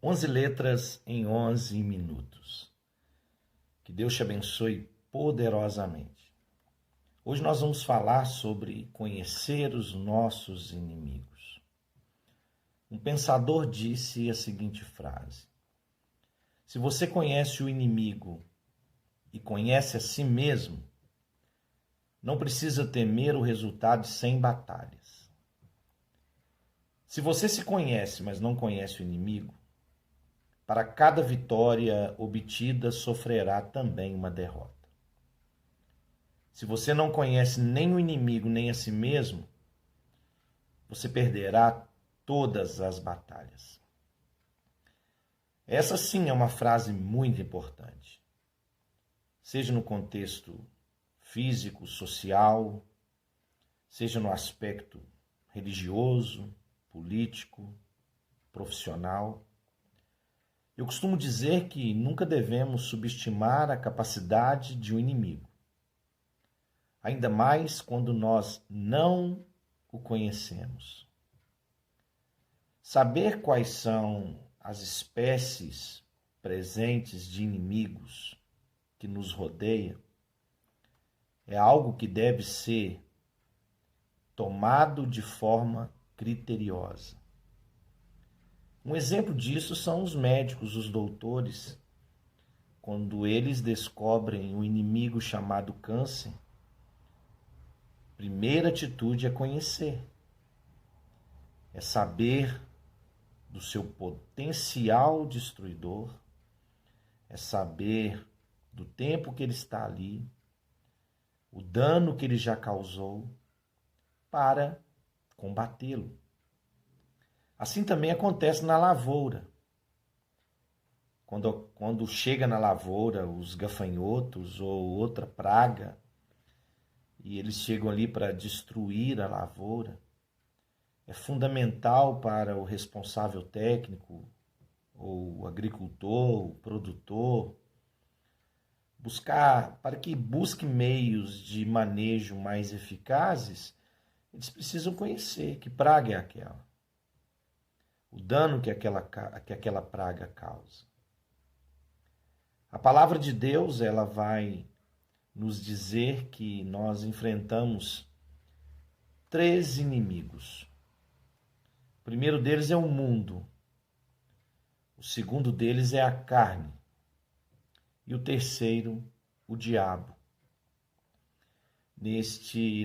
11 letras em 11 minutos. Que Deus te abençoe poderosamente. Hoje nós vamos falar sobre conhecer os nossos inimigos. Um pensador disse a seguinte frase: se você conhece o inimigo e conhece a si mesmo, não precisa temer o resultado de 100 batalhas. Se você se conhece, mas não conhece o inimigo, para cada vitória obtida sofrerá também uma derrota. Se você não conhece nem o inimigo nem a si mesmo, você perderá todas as batalhas. Essa sim é uma frase muito importante. Seja no contexto físico, social, seja no aspecto religioso, político, profissional. Eu costumo dizer que nunca devemos subestimar a capacidade de um inimigo, ainda mais quando nós não o conhecemos. Saber quais são as espécies presentes de inimigos que nos rodeiam é algo que deve ser tomado de forma criteriosa. Um exemplo disso são os médicos, os doutores. Quando eles descobrem um inimigo chamado câncer, a primeira atitude é conhecer, é saber do seu potencial destruidor, é saber do tempo que ele está ali, o dano que ele já causou, para combatê-lo. Assim também acontece na lavoura. Quando chega na lavoura os gafanhotos ou outra praga, e eles chegam ali para destruir a lavoura, é fundamental para o responsável técnico, ou o agricultor, o produtor, para que busque meios de manejo mais eficazes, eles precisam conhecer que praga é aquela, o dano que aquela praga causa. A palavra de Deus, ela vai nos dizer que nós enfrentamos 3 inimigos. O primeiro deles é o mundo, o segundo deles é a carne e o terceiro, o diabo.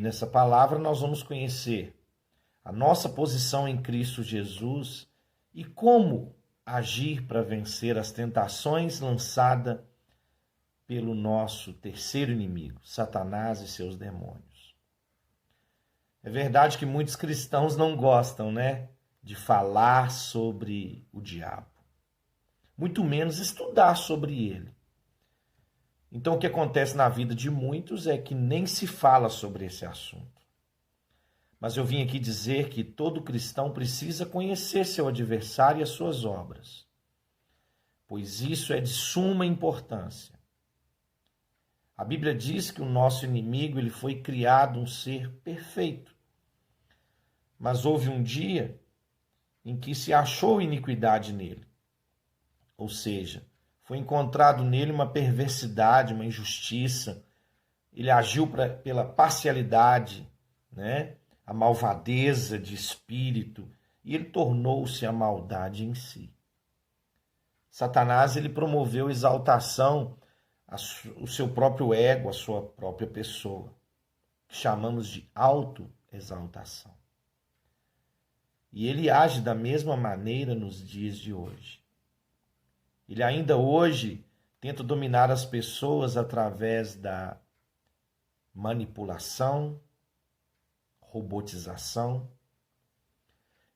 Nessa palavra nós vamos conhecer a nossa posição em Cristo Jesus e como agir para vencer as tentações lançadas pelo nosso terceiro inimigo, Satanás e seus demônios. É verdade que muitos cristãos não gostam, de falar sobre o diabo, muito menos estudar sobre ele. Então o que acontece na vida de muitos é que nem se fala sobre esse assunto. Mas eu vim aqui dizer que todo cristão precisa conhecer seu adversário e as suas obras, pois isso é de suma importância. A Bíblia diz que o nosso inimigo ele foi criado um ser perfeito, mas houve um dia em que se achou iniquidade nele, ou seja, foi encontrado nele uma perversidade, uma injustiça, ele agiu pela parcialidade, a malvadeza de espírito, e ele tornou-se a maldade em si. Satanás ele promoveu exaltação, o seu próprio ego, a sua própria pessoa, que chamamos de autoexaltação. E ele age da mesma maneira nos dias de hoje. Ele ainda hoje tenta dominar as pessoas através da manipulação, robotização.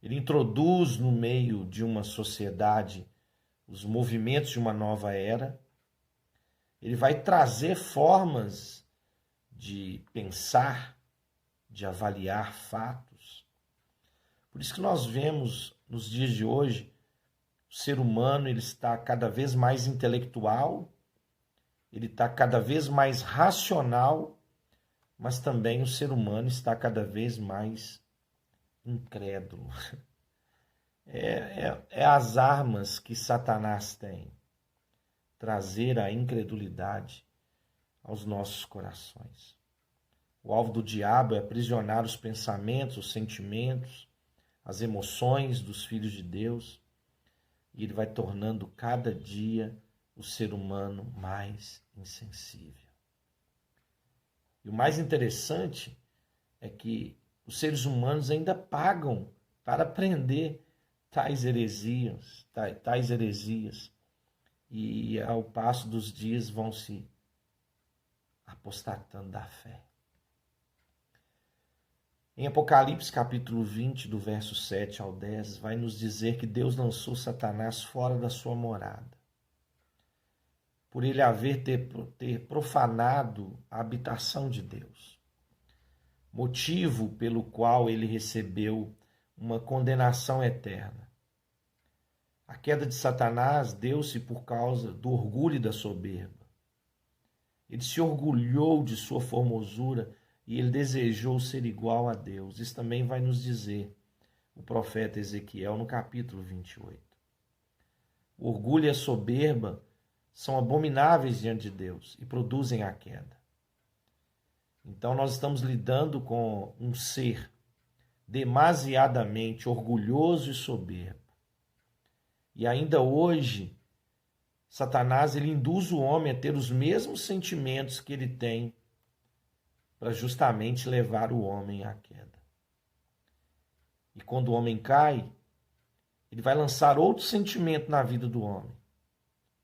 Ele introduz no meio de uma sociedade os movimentos de uma nova era. Ele vai trazer formas de pensar, de avaliar fatos. Por isso que nós vemos nos dias de hoje, o ser humano ele está cada vez mais intelectual, ele está cada vez mais racional, mas também o ser humano está cada vez mais incrédulo. é as armas que Satanás tem. Trazer a incredulidade aos nossos corações. O alvo do diabo é aprisionar os pensamentos, os sentimentos, as emoções dos filhos de Deus, e ele vai tornando cada dia o ser humano mais insensível. E o mais interessante é que os seres humanos ainda pagam para aprender tais heresias, e ao passo dos dias vão se apostatando da fé. Em Apocalipse capítulo 20, do verso 7 ao 10, vai nos dizer que Deus lançou Satanás fora da sua morada, por ele ter profanado a habitação de Deus, motivo pelo qual ele recebeu uma condenação eterna. A queda de Satanás deu-se por causa do orgulho e da soberba. Ele se orgulhou de sua formosura e ele desejou ser igual a Deus. Isso também vai nos dizer o profeta Ezequiel no capítulo 28. O orgulho e a soberba são abomináveis diante de Deus e produzem a queda. Então nós estamos lidando com um ser demasiadamente orgulhoso e soberbo. E ainda hoje, Satanás ele induz o homem a ter os mesmos sentimentos que ele tem para justamente levar o homem à queda. E quando o homem cai, ele vai lançar outro sentimento na vida do homem.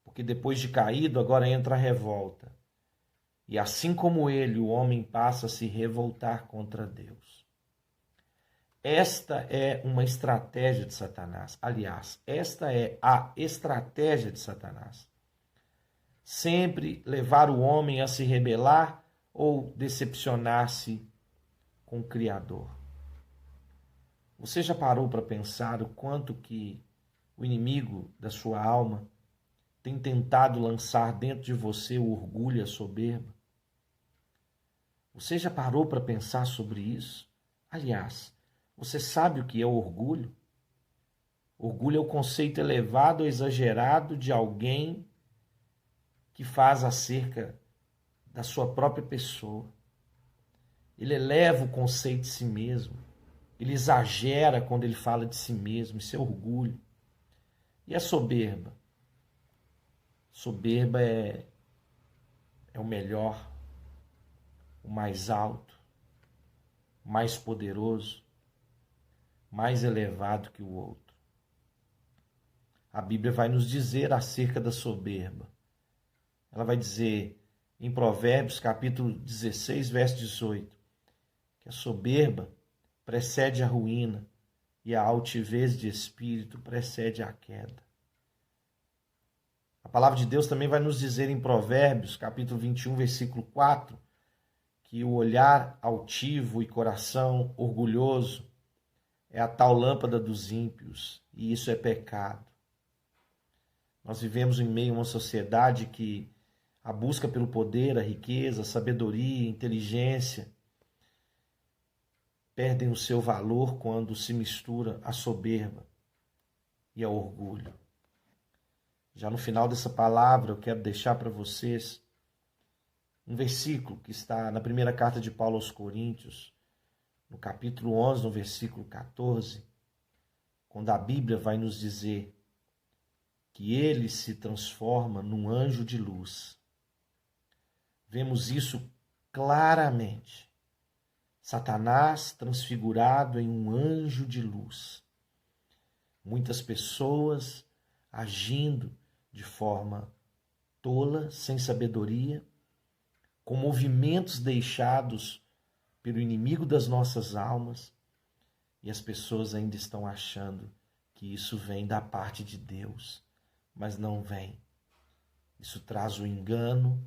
Porque depois de caído, agora entra a revolta. E assim como ele, o homem passa a se revoltar contra Deus. Esta é uma estratégia de Satanás. Aliás, esta é a estratégia de Satanás. Sempre levar o homem a se rebelar ou decepcionar-se com o Criador. Você já parou para pensar o quanto que o inimigo da sua alma tem tentado lançar dentro de você o orgulho e a soberba? Você já parou para pensar sobre isso? Aliás, você sabe o que é o orgulho? Orgulho é o conceito elevado ou exagerado de alguém que faz acerca da sua própria pessoa. Ele eleva o conceito de si mesmo. Ele exagera quando ele fala de si mesmo. Isso é orgulho. E a soberba? Soberba é o melhor, o mais alto, mais poderoso, mais elevado que o outro. A Bíblia vai nos dizer acerca da soberba. Ela vai dizer em Provérbios, capítulo 16, verso 18, que a soberba precede a ruína e a altivez de espírito precede a queda. A palavra de Deus também vai nos dizer em Provérbios, capítulo 21, versículo 4, que o olhar altivo e coração orgulhoso é a tal lâmpada dos ímpios, e isso é pecado. Nós vivemos em meio a uma sociedade que a busca pelo poder, a riqueza, a sabedoria, a inteligência perdem o seu valor quando se mistura a soberba e a orgulho. Já no final dessa palavra, eu quero deixar para vocês um versículo que está na primeira carta de Paulo aos Coríntios, no capítulo 11, no versículo 14, quando a Bíblia vai nos dizer que ele se transforma num anjo de luz. Vemos isso claramente. Satanás transfigurado em um anjo de luz. Muitas pessoas agindo de forma tola, sem sabedoria, com movimentos deixados pelo inimigo das nossas almas, e as pessoas ainda estão achando que isso vem da parte de Deus, mas não vem. Isso traz o engano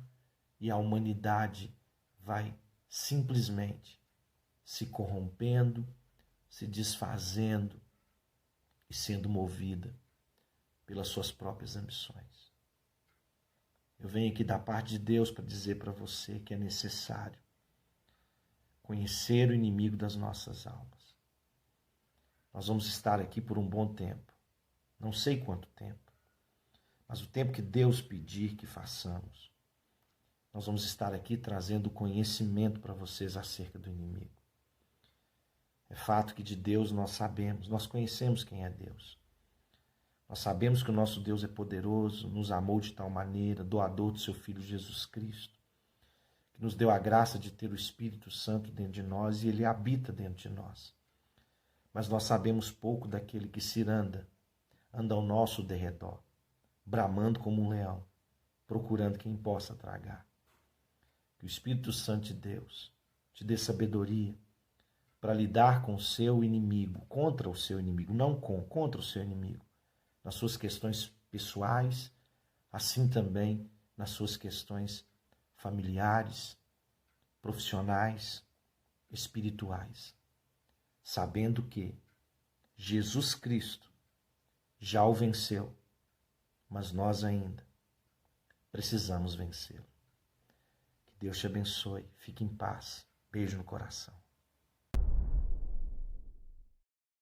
e a humanidade vai simplesmente se corrompendo, se desfazendo e sendo movida pelas suas próprias ambições. Eu venho aqui da parte de Deus para dizer para você que é necessário conhecer o inimigo das nossas almas. Nós vamos estar aqui por um bom tempo. Não sei quanto tempo, mas o tempo que Deus pedir que façamos, nós vamos estar aqui trazendo conhecimento para vocês acerca do inimigo. É fato que de Deus nós sabemos, nós conhecemos quem é Deus. Nós sabemos que o nosso Deus é poderoso, nos amou de tal maneira, doador do seu Filho Jesus Cristo, que nos deu a graça de ter o Espírito Santo dentro de nós e ele habita dentro de nós. Mas nós sabemos pouco daquele que ciranda, anda ao nosso derredor, bramando como um leão, procurando quem possa tragar. Que o Espírito Santo de Deus te dê sabedoria para lidar com o seu inimigo, contra o seu inimigo, não contra o seu inimigo, nas suas questões pessoais, assim também nas suas questões familiares, profissionais, espirituais, sabendo que Jesus Cristo já o venceu, mas nós ainda precisamos vencê-lo. Que Deus te abençoe, fique em paz, beijo no coração.